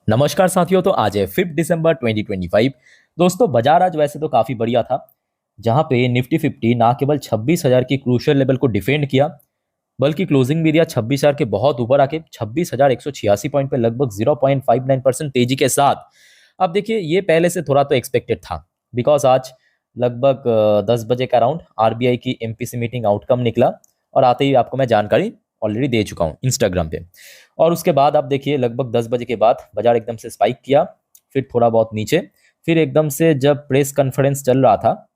नमस्कार साथियों। तो आज है 5 दिसंबर 2025। दोस्तों बाजार आज वैसे तो काफी बढ़िया था, जहां पे निफ्टी 50 ना केवल 26,000 की क्रूशियल लेवल को डिफेंड किया, बल्कि क्लोजिंग भी दिया 26,000 के बहुत ऊपर आके 26,186 पॉइंट पे लगभग 0.59% तेजी के साथ। अब देखिए ये पहले से थोड़ा तो एक्सपेक्टेड था, बिकॉज आज लगभग 10 बजे का अराउंड आरबीआई की एमपीसी मीटिंग आउटकम निकला, और आते ही आपको मैं जानकारी ऑलरेडी दे चुका हूँ इंस्टाग्राम पे। और उसके बाद आप देखिए लगभग 10 बजे के बाद बाजार एकदम से स्पाइक किया, फिर थोड़ा बहुत नीचे, फिर एकदम से जब प्रेस कॉन्फ्रेंस चल रहा था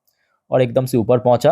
और एकदम से ऊपर पहुंचा,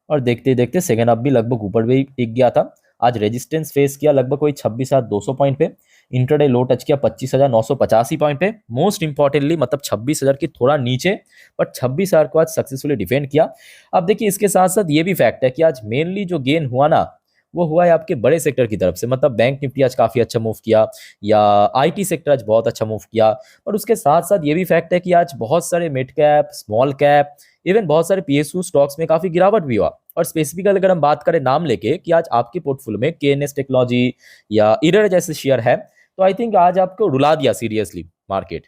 और देखते देखते सेकेंड हाफ भी लगभग ऊपर भी टिक गया था। आज रेजिस्टेंस फेस किया लगभग कोई 26,200 पॉइंट पे। इंटरडे लो टच किया 25,985 पॉइंट पे। मोस्ट इंपॉर्टेंटली मतलब 26,000 की थोड़ा नीचे, बट 26,000 को आज सक्सेसफुली डिफेंड किया। अब देखिए इसके साथ साथ ये भी फैक्ट है कि आज मेनली जो गेन हुआ ना, वो हुआ है आपके बड़े सेक्टर की तरफ से। मतलब बैंक निफ्टी आज काफी अच्छा मूव किया, या आईटी सेक्टर आज बहुत अच्छा मूव किया। और उसके साथ साथ ये भी फैक्ट है कि आज बहुत सारे mid cap, small cap, even बहुत सारे पीएसयू स्टॉक्स में काफी गिरावट भी हुआ। और स्पेसिफिकली अगर हम बात करें नाम लेके कि आज आपके पोर्टफोलियो में केएनएस टेक्नोलॉजी या इरर जैसे शेयर है, तो आई थिंक आज आपको रुला दिया सीरियसली मार्केट।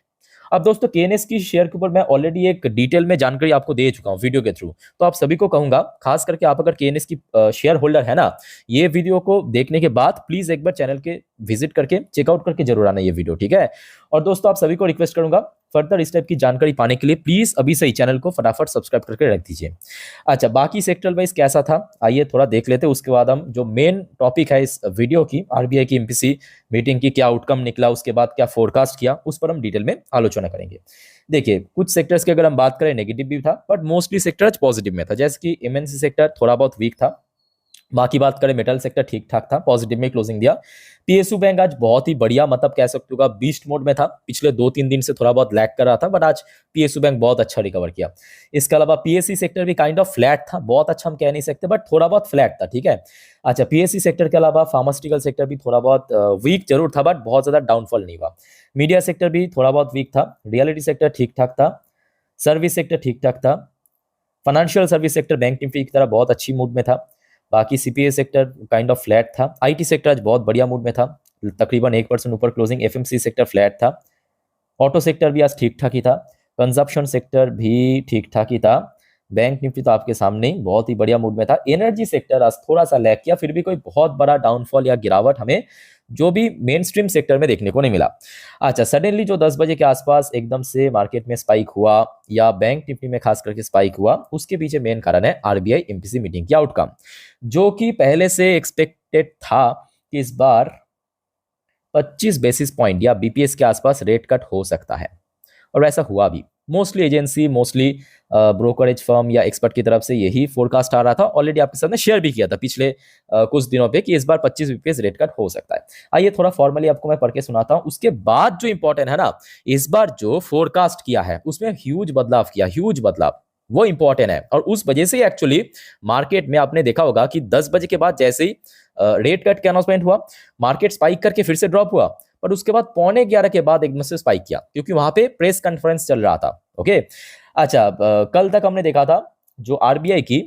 अब दोस्तों केएनएस की शेयर के ऊपर मैं ऑलरेडी एक डिटेल में जानकारी आपको दे चुका हूं वीडियो के थ्रू। तो आप सभी को कहूंगा, खास करके आप अगर केएनएस की शेयर होल्डर है ना, ये वीडियो को देखने के बाद प्लीज एक बार चैनल के विजिट करके चेकआउट करके जरूर आना ये वीडियो, ठीक है। और दोस्तों आप सभी को रिक्वेस्ट करूंगा, फर्दर इस टाइप की जानकारी पाने के लिए प्लीज अभी से ही चैनल को फटाफट सब्सक्राइब करके रख दीजिए। अच्छा, बाकी सेक्टर वाइज कैसा था आइए थोड़ा देख लेते हैं, उसके बाद हम जो मेन टॉपिक है इस वीडियो की, आरबीआई की एमपीसी मीटिंग की क्या आउटकम निकला, उसके बाद क्या फोरकास्ट किया, उस पर हम डिटेल में आलोचना करेंगे। देखिए कुछ सेक्टर्स की अगर हम बात करें नेगेटिव भी था, बट मोस्टली सेक्टर पॉजिटिव में था। जैसे कि एमएनसी सेक्टर थोड़ा बहुत वीक था। बाकी बात करें मेटल सेक्टर ठीक ठाक था, पॉजिटिव में क्लोजिंग दिया। पीएसयू बैंक आज बहुत ही बढ़िया, मतलब कह सकते हो बीस्ट मोड में था। पिछले 2-3 दिन से थोड़ा बहुत लैग कर रहा था, बट आज पीएसयू बैंक बहुत अच्छा रिकवर किया। इसके अलावा पीएससी सेक्टर भी काइंड ऑफ फ्लैट था, बहुत अच्छा हम कह नहीं सकते, बट थोड़ा बहुत फ्लैट था, ठीक है। अच्छा, पीएससी सेक्टर के अलावा फार्मास्यूटिकल सेक्टर भी थोड़ा बहुत वीक जरूर था, बट बहुत ज्यादा डाउनफॉल नहीं हुआ। मीडिया सेक्टर भी थोड़ा बहुत वीक था। रियलिटी सेक्टर ठीक ठाक था। सर्विस सेक्टर ठीक ठाक था। Financial service sector bank Nifty की तरह बहुत अच्छी मूड में था। बाकी CPA sector kind of flat था। आईटी सेक्टर आज बहुत बढ़िया मूड में था, तकरीबन 1% ऊपर क्लोजिंग। एफएमसी सेक्टर फ्लैट था। ऑटो सेक्टर भी आज ठीक ठाक ही था। कंजप्शन सेक्टर भी ठीक ठाक ही था। बैंक निफ्टी तो आपके सामने ही बहुत ही बढ़िया मूड में था। एनर्जी सेक्टर आज थोड़ा सा लैग किया, फिर भी कोई बहुत बड़ा डाउनफॉल या गिरावट हमें जो भी मेन स्ट्रीम सेक्टर में देखने को नहीं मिला। अच्छा, सडनली जो 10 बजे के आसपास एकदम से मार्केट में स्पाइक हुआ, या बैंक निफ्टी में खास करके स्पाइक हुआ, उसके पीछे मेन कारण है आरबीआई एमपीसी मीटिंग की आउटकम, जो कि पहले से एक्सपेक्टेड था कि इस बार 25 बेसिस पॉइंट या बीपीएस के आसपास रेट कट हो सकता है। और ऐसा हुआ भी। Mostly agency, mostly brokerage firm या एक्सपर्ट की तरफ से यही फोरकास्ट आ रहा था। ऑलरेडी आपके साथ में शेयर भी किया था पिछले कुछ दिनों पे कि इस बार 25 बीपीएस रेट कट हो सकता है। आइए थोड़ा फॉर्मली आपको मैं पढ़ के सुनाता हूं। उसके बाद जो इंपॉर्टेंट है ना, इस बार जो फोरकास्ट किया है उसमें ह्यूज बदलाव किया, ह्यूज बदलाव, वो इंपॉर्टेंट है। और उस वजह से एक्चुअली मार्केट में आपने देखा होगा कि 10 बजे के बाद जैसे ही रेट कट का अनाउंसमेंट हुआ, मार्केट स्पाइक करके फिर से ड्रॉप हुआ। पर उसके बाद 11:15 के बाद एकदम से स्पाइक किया, क्योंकि वहां पे प्रेस कॉन्फ्रेंस चल रहा था। ओके। अच्छा, कल तक हमने देखा था जो आरबीआई की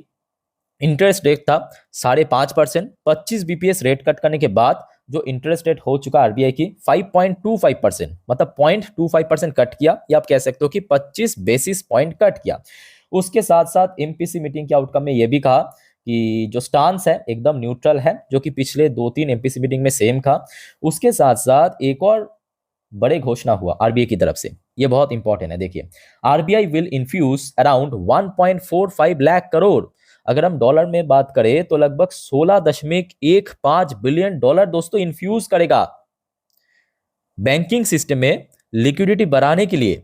इंटरेस्ट रेट था 5.5%। 25 बीपीएस रेट कट करने के बाद जो इंटरेस्ट रेट हो चुका आरबीआई की 5.25%, मतलब 0.25% कट किया, या आप कह सकते हो कि 25 बेसिस पॉइंट कट किया। उसके साथ साथ एमपीसी मीटिंग के आउटकम में यह भी कहा कि जो स्टांस है एकदम न्यूट्रल है, जो कि पिछले 2-3 एमपीसी मीटिंग में सेम था। उसके साथ साथ एक और बड़े घोषणा हुआ आरबीआई की तरफ से, ये बहुत इंपॉर्टेंट है। देखिए, RBI will infuse around 1.45 lakh crore. अगर हम डॉलर में बात करें तो लगभग 16.15 बिलियन डॉलर दोस्तों इन्फ्यूज करेगा बैंकिंग सिस्टम में लिक्विडिटी बढ़ाने के लिए।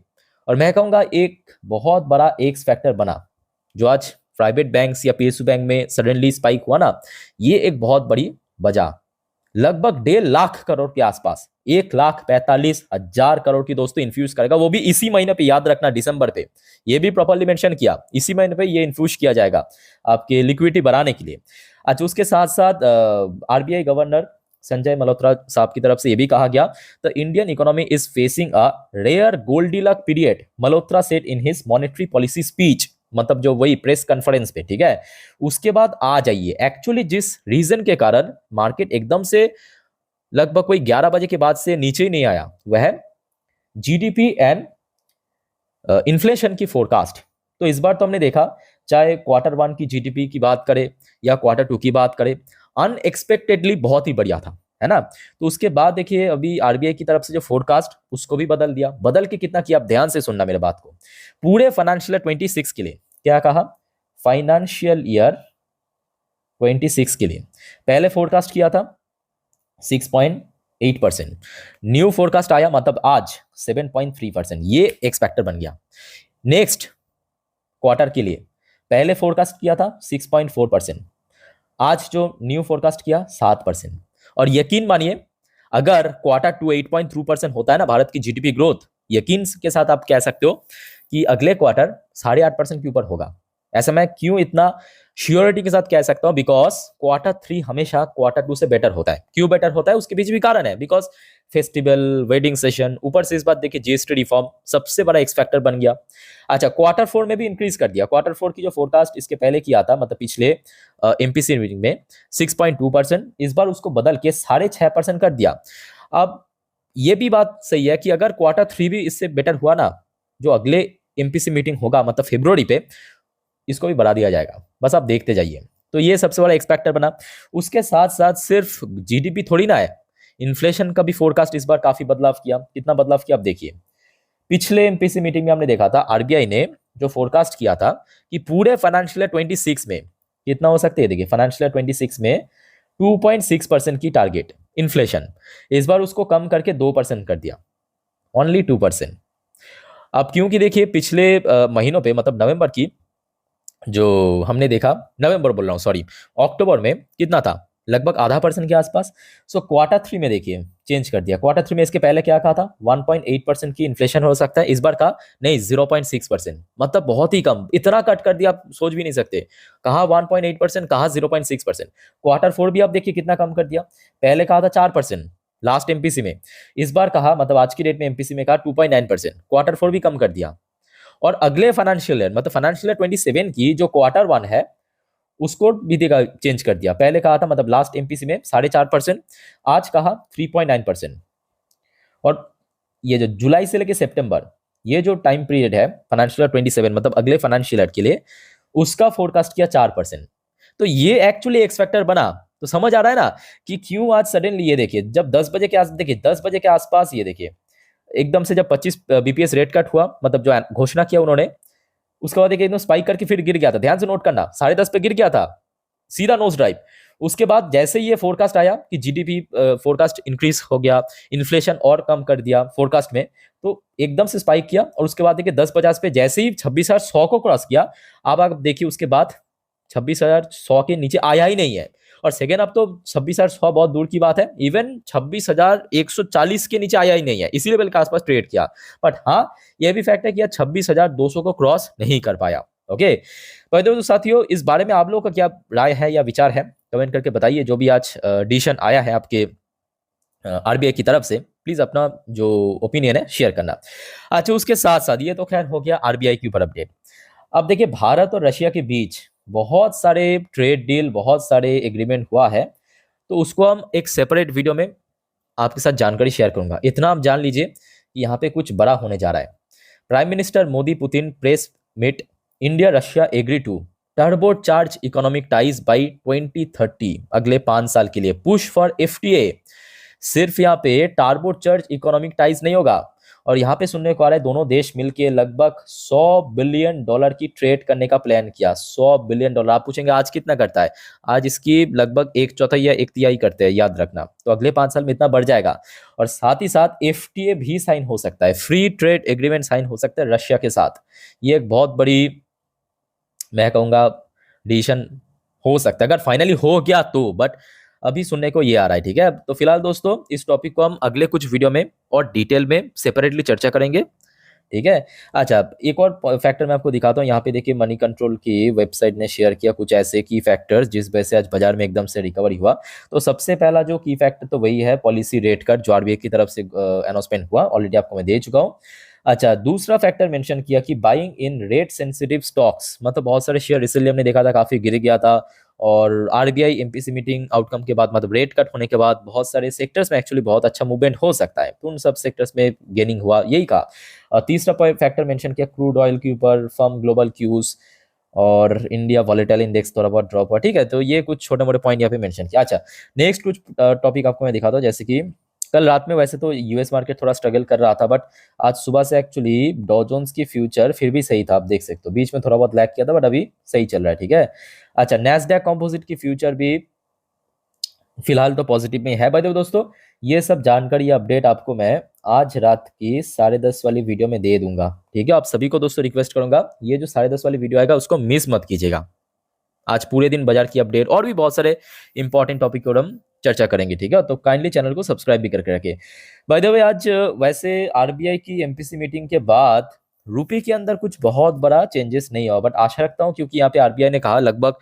और मैं कहूंगा एक बहुत बड़ा एक्स फैक्टर बना जो आज प्राइवेट बैंक्स या पीएसयू बैंक में सडनली स्पाइक हुआ ना, ये एक बहुत बड़ी वजह। लगभग 1.5 लाख करोड़ के आसपास, 1,45,000 करोड़ की दोस्तों इन्फ्यूज करेगा, वो भी इसी महीने पे। याद रखना दिसंबर पे, ये भी प्रॉपर्ली मेंशन किया, इसी महीने पे ये इन्फ्यूज किया जाएगा आपके लिक्विडिटी बढ़ाने के लिए। अच्छा, उसके साथ साथ आरबीआई गवर्नर संजय मल्होत्रा साहब की तरफ से यह भी कहा गया, the Indian economy is facing a rare Goldilocks period, Malhotra said in his monetary policy speech. मतलब जो वही प्रेस कॉन्फ्रेंस पे, ठीक है। उसके बाद आ जाइए एक्चुअली जिस रीजन के कारण मार्केट एकदम से लगभग कोई 11 बजे के बाद से नीचे ही नहीं आया, वह है जीडीपी एंड इन्फ्लेशन की फोरकास्ट। तो इस बार तो हमने देखा, चाहे क्वार्टर वन की जीडीपी की बात करें या क्वार्टर टू की बात करें, अनएक्सपेक्टेडली बहुत ही बढ़िया था, है ना। तो उसके बाद देखिए अभी आरबीआई की तरफ से जो फोरकास्ट उसको भी बदल दिया। बदल के कितना किया, आप ध्यान से सुनना मेरे बात को। पूरे फाइनेंशियल 26 के लिए क्या कहा, फाइनेंशियल ईयर 26 के लिए पहले फोरकास्ट किया था 6.8%, न्यू फोरकास्ट आया मतलब आज 7.3%, ये एक फैक्टर बन गया। नेक्स्ट क्वार्टर के लिए पहले फोरकास्ट किया था 6.4%, आज जो न्यू फोरकास्ट किया 7%। और यकीन मानिए अगर क्वार्टर टू 8.2% होता है ना भारत की जीडीपी ग्रोथ, यकीन के साथ आप कह सकते हो कि अगले क्वार्टर 8.5% के ऊपर होगा। ऐसा मैं क्यों इतना श्योरिटी के साथ कह सकता हूं, बिकॉज क्वार्टर थ्री हमेशा क्वार्टर टू से बेटर होता है। क्यों बेटर होता है, उसके पीछे भी कारण है, बिकॉज फेस्टिवल, वेडिंग सेशन, ऊपर से इस बात देखिए जीएसटी रिफॉर्म सबसे बड़ा एक्स फैक्टर बन गया। अच्छा, क्वार्टर फोर में भी इंक्रीज कर दिया। क्वार्टर फोर की जो फोरकास्ट इसके पहले किया था, मतलब पिछले एमपीसी मीटिंग में 6.2%, इस बार उसको बदल के 6.5% कर दिया। अब ये भी बात सही है कि अगर क्वार्टर थ्री भी इससे बेटर हुआ ना, जो अगले एमपीसी मीटिंग होगा मतलब फरवरी पे, इसको भी बढ़ा दिया जाएगा। बस आप देखते जाइए। तो ये सबसे बड़ा एक्सपेक्टर बना। उसके साथ साथ सिर्फ जीडीपी थोड़ी ना है, इन्फ्लेशन का भी फोरकास्ट इस बार काफी बदलाव किया। कितना बदलाव किया आप देखिए। पिछले एमपीसी मीटिंग में हमने देखा था आरबीआई ने जो फोरकास्ट किया था कि पूरे फाइनेंशियल 26 में कितना हो सकते हैं, देखिए फाइनेंशियल 26 में 2.6% की टारगेट इन्फ्लेशन, इस बार उसको कम करके 2% कर दिया, ओनली 2%। अब क्योंकि देखिए पिछले महीनों पे मतलब नवंबर की जो हमने देखा, नवंबर बोल रहा हूँ सॉरी, अक्टूबर में कितना था, लगभग 0.5% के आसपास। सो क्वार्टर थ्री में देखिए चेंज कर दिया। क्वार्टर थ्री में इसके पहले क्या कहा था, 1.8% की इन्फ्लेशन हो सकता है, इस बार का नहीं 0.6%, मतलब बहुत ही कम, इतना कट कर दिया आप सोच भी नहीं सकते। कहा 1.8%, कहा 0.6%। क्वार्टर फोर भी आप देखिए कितना कम कर दिया। पहले कहा था 4% लास्ट एमपीसी में, इस बार कहा मतलब आज की डेट में एमपीसी में कहा 2.9%, क्वार्टर फोर भी कम कर दिया। और अगले फाइनेंशियल ईयर मतलब फाइनेंशियल ईयर 27 की जो क्वार्टर वन है उसको भी देखा चेंज कर दिया। पहले कहा था मतलब लास्ट एमपीसी में 4.5%, आज कहा 3.9%। और ये जो जुलाई से लेकर सितंबर, ये जो टाइम पीरियड है फाइनेंशियल ईयर 27 मतलब अगले फाइनेंशियल ईयर के लिए, उसका फोरकास्ट किया 4%। तो ये एक्चुअली एक्स फैक्टर बना। तो समझ आ रहा है ना कि क्यों आज सडनली ये देखिए जब 10 बजे के आस देखिए 10 बजे के आसपास ये देखिए एकदम से जब 25 बीपीएस रेट कट हुआ, मतलब जो घोषणा किया उन्होंने, उसके बाद एकदम स्पाइक करके फिर गिर गया था। ध्यान से नोट करना, 10:30 पे गिर गया था, सीधा नोज ड्राइव। उसके बाद जैसे ही ये फोरकास्ट आया कि जीडीपी फोरकास्ट इंक्रीज हो गया, इन्फ्लेशन और कम कर दिया फोरकास्ट में, तो एकदम से स्पाइक किया। और उसके बाद देखिए 10:50 पे जैसे ही 26,100 को क्रॉस किया, अब आप देखिए उसके बाद 26,100 के नीचे आया ही नहीं है। और सेकेंड, अब तो 26,100 बहुत दूर की बात है, इवन 26,140 के नीचे आया ही नहीं है, इसी लेवल के आसपास ट्रेड किया। बट हाँ, यह भी फैक्ट है कि 26,200 को क्रॉस नहीं कर पाया। ओके, तो साथियों इस बारे में आप लोगों का क्या राय है या विचार है, कमेंट करके बताइए। जो भी आज डिसीजन आया है आपके आरबीआई की तरफ से, प्लीज अपना जो ओपिनियन है शेयर करना। अच्छा, उसके साथ साथ ये तो खैर हो गया आरबीआई के ऊपर अपडेट। अब देखिए भारत और रशिया के बीच बहुत सारे ट्रेड डील, बहुत सारे एग्रीमेंट हुआ है, तो उसको हम एक सेपरेट वीडियो में आपके साथ जानकारी शेयर करूंगा। इतना आप जान लीजिए कि यहाँ पे कुछ बड़ा होने जा रहा है। Prime minister Modi Putin press meet, India Russia agree to turbocharge economic ties by 2030, अगले 5 साल के लिए पुश फॉर एफटीए। सिर्फ यहाँ पे टार्बो चार्ज इकोनॉमिक टाइज नहीं होगा, और यहाँ पे सुनने को आ रहा है दोनों देश मिलके लगभग $100 बिलियन की ट्रेड करने का प्लान किया। $100 बिलियन। आप पूछेंगे आज कितना करता है, आज इसकी लगभग 1/4 या 1/3 करते हैं, याद रखना। तो अगले 5 साल में इतना बढ़ जाएगा। और साथ ही साथ एफटीए भी साइन हो सकता है, फ्री ट्रेड एग्रीमेंट साइन हो सकता है रशिया के साथ। ये एक बहुत बड़ी, मैं कहूँगा, डिसीजन हो सकता है अगर फाइनली हो गया तो। बट अभी सुनने को ये आ रहा है, ठीक है। तो फिलहाल दोस्तों इस टॉपिक को हम अगले कुछ वीडियो में और डिटेल में सेपरेटली चर्चा करेंगे, ठीक है। अच्छा, एक और फैक्टर मैं आपको दिखाता हूँ। यहाँ पे देखिए मनी कंट्रोल की वेबसाइट ने शेयर किया कुछ ऐसे की फैक्टर्स जिस वजह से आज बाजार में एकदम से रिकवरी हुआ। तो सबसे पहला जो की फैक्टर तो वही है पॉलिसी रेट कट, जो आरबीआई की तरफ से अनाउंसमेंट हुआ, ऑलरेडी आपको मैं दे चुका हूँ। अच्छा, दूसरा फैक्टर मेंशन किया कि बाइंग इन रेट सेंसिटिव स्टॉक्स, मतलब बहुत सारे शेयर इसलिए हमने देखा था काफी गिर गया था, और आरबीआई एमपीसी मीटिंग आउटकम के बाद मतलब रेट कट होने के बाद बहुत सारे सेक्टर्स में एक्चुअली बहुत अच्छा मूवमेंट हो सकता है, तो उन सब सेक्टर्स में गेनिंग हुआ, यही कहा। तीसरा फैक्टर मेंशन किया क्रूड ऑयल के ऊपर, फर्म ग्लोबल क्यूज और इंडिया वॉलेटाइल इंडेक्स थोड़ा बहुत ड्रॉप हुआ, ठीक है। तो ये कुछ छोटे मोटे पॉइंट यहाँ पे मेंशन किया। अच्छा, नेक्स्ट कुछ टॉपिक आपको मैं दिखाता हूँ, जैसे कि कल रात में वैसे तो यूएस मार्केट थोड़ा स्ट्रगल कर रहा था, बट आज सुबह से एक्चुअली डॉ जोन्स की फ्यूचर फिर भी सही था, आप देख सकते हो बीच में थोड़ा बहुत लैग किया था बट अभी सही चल रहा है, ठीक है। अच्छा, नैस्डैक कंपोजिट की फ्यूचर भी फिलहाल तो पॉजिटिव में है। बाय द वे दोस्तों, ये सब जानकारी अपडेट आपको मैं आज रात की 10:30 वाली वीडियो में दे दूंगा, ठीक है। आप सभी को दोस्तों रिक्वेस्ट करूंगा, ये जो 10:30 वाली वीडियो आएगा उसको मिस मत कीजिएगा। आज पूरे दिन बाजार की अपडेट और भी बहुत सारे इंपॉर्टेंट टॉपिक पर हम चर्चा करेंगे, ठीक है। तो काइंडली चैनल को सब्सक्राइब भी करके रखिए। बाय द वे, आज वैसे आरबीआई की एमपीसी मीटिंग के बाद रुपये के अंदर कुछ बहुत बड़ा चेंजेस नहीं हुआ, बट आशा रखता हूँ क्योंकि यहाँ पे आरबीआई ने कहा लगभग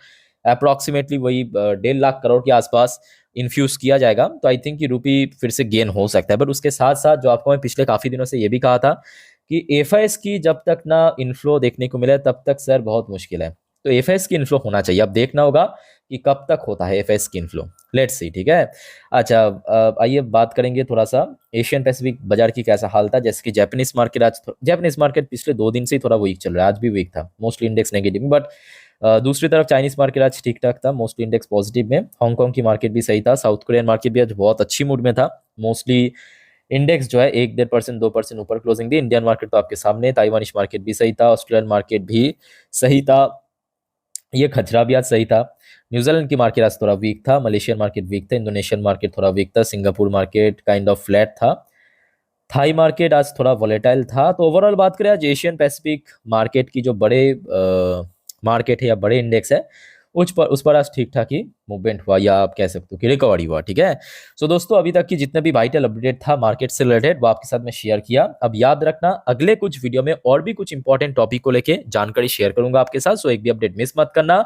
अप्रोक्सीमेटली वही 1.5 लाख करोड़ के आसपास इन्फ्यूज किया जाएगा, तो आई थिंक कि रुपी फिर से गेन हो सकता है। बट उसके साथ साथ जो आपको मैं पिछले काफी दिनों से ये भी कहा था कि एफआईएस की जब तक ना इनफ्लो देखने को मिले तब तक सर बहुत मुश्किल है, तो एफआईएस की इनफ्लो होना चाहिए। अब देखना होगा कि कब तक होता है एफआईएस की इनफ्लो, लेट्स सी, ठीक है। अच्छा, आइए बात करेंगे थोड़ा सा एशियन पैसिफिक बाजार की कैसा हाल था। जैसे कि जापानीज मार्केट पिछले 2 दिन से ही थोड़ा वीक चल रहा है, आज भी वीक था, मोस्टली इंडेक्स नेगेटिव में, बट दूसरी तरफ चाइनीज मार्केट आज ठीक ठाक था, मोस्टली इंडेक्स पॉजिटिव में। हांगकांग की मार्केट भी सही था, साउथ कोरियन मार्केट भी आज बहुत अच्छी मूड में था, मोस्टली इंडेक्स जो है 1-1.5% 2% ऊपर क्लोजिंग दी। इंडियन मार्केट तो आपके सामने, ताइवानिश मार्केट भी सही था, ऑस्ट्रेलियन मार्केट भी सही था, ये खचरा भी आज सही था। न्यूजीलैंड की मार्केट आज थोड़ा वीक था, मलेशियन मार्केट वीक था, इंडोनेशियन मार्केट थोड़ा वीक था, Singapore market kind of flat था, थाई मार्केट आज थोड़ा वॉलेटाइल था। तो ओवरऑल बात करें आज एशियन पैसिफिक मार्केट की जो बड़े मार्केट है या बड़े इंडेक्स है उस पर आज ठीक ठाक ही मूवमेंट हुआ, या आप कह सकते हो कि रिकवरी हुआ, ठीक है। सो दोस्तों, अभी तक की जितने भी वाइटल अपडेट था मार्केट से रिलेटेड वो आपके साथ में शेयर किया। अब याद रखना, अगले कुछ वीडियो में और भी कुछ इंपॉर्टेंट टॉपिक को लेके जानकारी शेयर करूंगा आपके साथ, सो एक भी अपडेट मिस मत करना।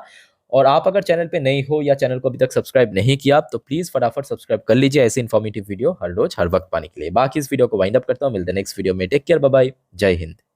और आप अगर चैनल पे नई हो या चैनल को अभी तक सब्सक्राइब नहीं किया तो प्लीज फटाफट सब्सक्राइब कर लीजिए ऐसे इन्फॉर्मेटिव वीडियो हर रोज हर वक्त पाने के लिए। बाकी इस वीडियो को वाइंड अप करता हूँ, मिलते हैं नेक्स्ट वीडियो में। टेक केयर, बाय बाय, जय हिंद।